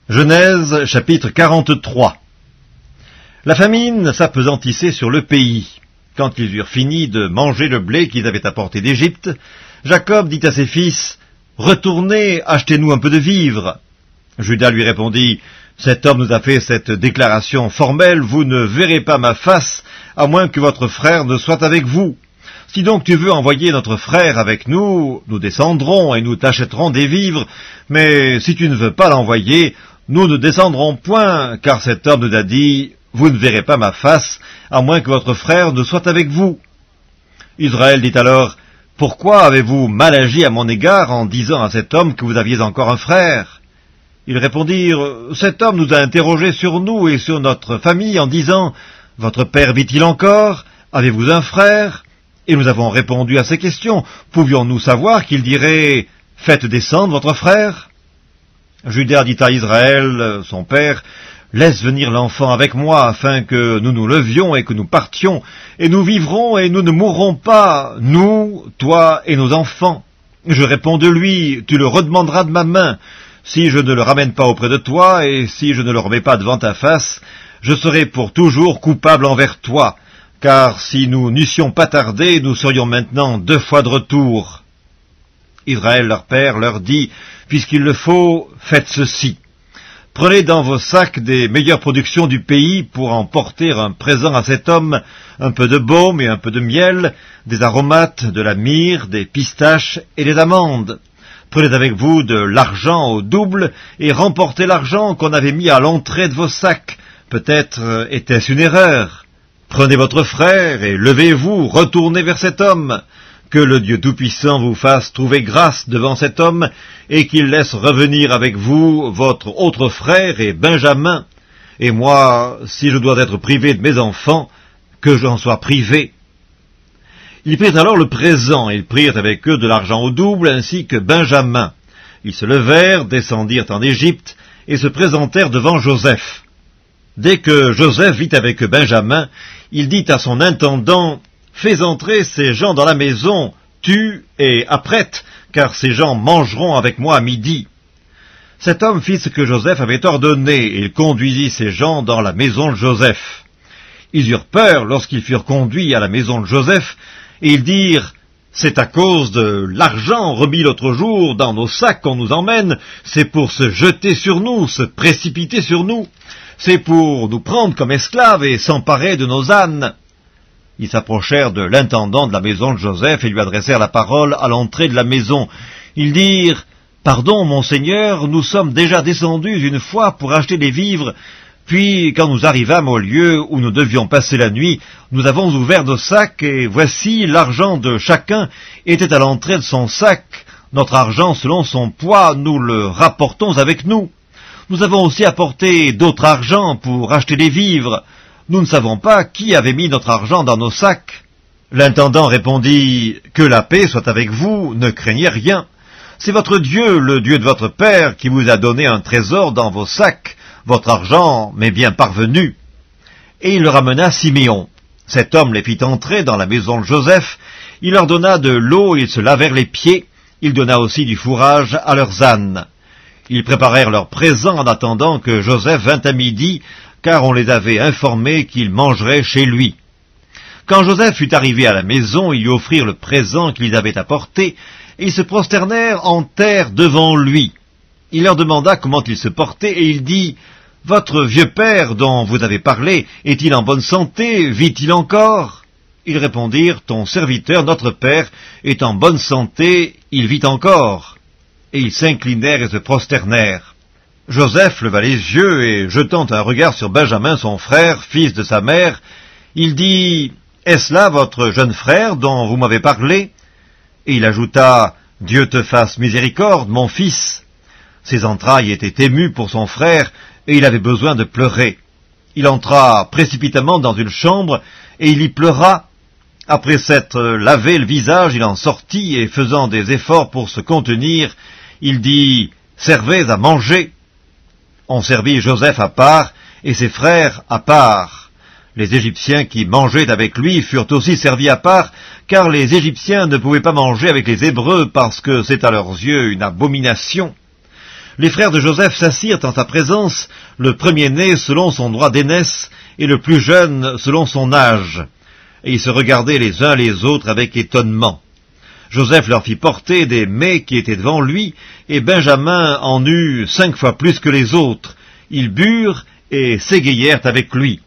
Genèse chapitre 43. La famine s'appesantissait sur le pays. Quand ils eurent fini de manger le blé qu'ils avaient apporté d'Égypte, Jacob dit à ses fils, « Retournez, achetez-nous un peu de vivres. » Juda lui répondit, « Cet homme nous a fait cette déclaration formelle, vous ne verrez pas ma face, à moins que votre frère ne soit avec vous. Si donc tu veux envoyer notre frère avec nous, nous descendrons et nous t'achèterons des vivres, mais si tu ne veux pas l'envoyer, nous ne descendrons point, car cet homme nous a dit, vous ne verrez pas ma face, à moins que votre frère ne soit avec vous. » Israël dit alors, « Pourquoi avez-vous mal agi à mon égard en disant à cet homme que vous aviez encore un frère ?» Ils répondirent, « Cet homme nous a interrogés sur nous et sur notre famille en disant, « Votre père vit-il encore? Avez-vous un frère ?» Et nous avons répondu à ces questions. Pouvions-nous savoir qu'il dirait, « Faites descendre votre frère » Juda dit à Israël, son père, « Laisse venir l'enfant avec moi, afin que nous nous levions et que nous partions, et nous vivrons et nous ne mourrons pas, nous, toi et nos enfants. » Je réponds de lui, « Tu le redemanderas de ma main. Si je ne le ramène pas auprès de toi, et si je ne le remets pas devant ta face, je serai pour toujours coupable envers toi. Car si nous n'eussions pas tardé, nous serions maintenant 2 fois de retour. » Israël, leur père, leur dit, « Puisqu'il le faut, faites ceci. Prenez dans vos sacs des meilleures productions du pays pour en porter un présent à cet homme, un peu de baume et un peu de miel, des aromates, de la myrrhe, des pistaches et des amandes. Prenez avec vous de l'argent au double et remportez l'argent qu'on avait mis à l'entrée de vos sacs. Peut-être était-ce une erreur. Prenez votre frère et levez-vous, retournez vers cet homme. Que le Dieu Tout-Puissant vous fasse trouver grâce devant cet homme, et qu'il laisse revenir avec vous votre autre frère et Benjamin. Et moi, si je dois être privé de mes enfants, que j'en sois privé. » Ils prirent alors le présent, ils prirent avec eux de l'argent au double, ainsi que Benjamin. Ils se levèrent, descendirent en Égypte, et se présentèrent devant Joseph. Dès que Joseph vit avec Benjamin, il dit à son intendant, « Fais entrer ces gens dans la maison, tue et apprête, car ces gens mangeront avec moi à midi. » Cet homme fit ce que Joseph avait ordonné, et il conduisit ces gens dans la maison de Joseph. Ils eurent peur lorsqu'ils furent conduits à la maison de Joseph, et ils dirent, « C'est à cause de l'argent remis l'autre jour dans nos sacs qu'on nous emmène, c'est pour se jeter sur nous, se précipiter sur nous. C'est pour nous prendre comme esclaves et s'emparer de nos ânes. » Ils s'approchèrent de l'intendant de la maison de Joseph et lui adressèrent la parole à l'entrée de la maison. Ils dirent, « Pardon, mon Seigneur, nous sommes déjà descendus une fois pour acheter des vivres, puis quand nous arrivâmes au lieu où nous devions passer la nuit, nous avons ouvert nos sacs et voici l'argent de chacun était à l'entrée de son sac. Notre argent selon son poids, nous le rapportons avec nous. Nous avons aussi apporté d'autres argent pour acheter des vivres. Nous ne savons pas qui avait mis notre argent dans nos sacs. » L'intendant répondit, « Que la paix soit avec vous, ne craignez rien. C'est votre Dieu, le Dieu de votre père, qui vous a donné un trésor dans vos sacs. Votre argent m'est bien parvenu. » Et il leur amena Siméon. Cet homme les fit entrer dans la maison de Joseph. Il leur donna de l'eau, ils se lavèrent les pieds. Il donna aussi du fourrage à leurs ânes. Ils préparèrent leurs présents en attendant que Joseph vînt à midi, car on les avait informés qu'ils mangeraient chez lui. Quand Joseph fut arrivé à la maison, ils lui offrirent le présent qu'ils avaient apporté, et ils se prosternèrent en terre devant lui. Il leur demanda comment il se portait, et il dit, « Votre vieux père dont vous avez parlé, est-il en bonne santé? Vit-il encore ?» Ils répondirent, « Ton serviteur, notre père, est en bonne santé, il vit encore. » Et ils s'inclinèrent et se prosternèrent. Joseph leva les yeux et, jetant un regard sur Benjamin, son frère, fils de sa mère, il dit, « Est-ce là votre jeune frère dont vous m'avez parlé ?» Et il ajouta, « Dieu te fasse miséricorde, mon fils. » Ses entrailles étaient émues pour son frère, et il avait besoin de pleurer. Il entra précipitamment dans une chambre, et il y pleura. Après s'être lavé le visage, il en sortit, et faisant des efforts pour se contenir, il dit, « Servez à manger. » On servit Joseph à part, et ses frères à part. Les Égyptiens qui mangeaient avec lui furent aussi servis à part, car les Égyptiens ne pouvaient pas manger avec les Hébreux, parce que c'est à leurs yeux une abomination. Les frères de Joseph s'assirent en sa présence, le premier-né selon son droit d'aînesse, et le plus jeune selon son âge. Et ils se regardaient les uns les autres avec étonnement. Joseph leur fit porter des mets qui étaient devant lui, et Benjamin en eut 5 fois plus que les autres. Ils burent et s'égayèrent avec lui.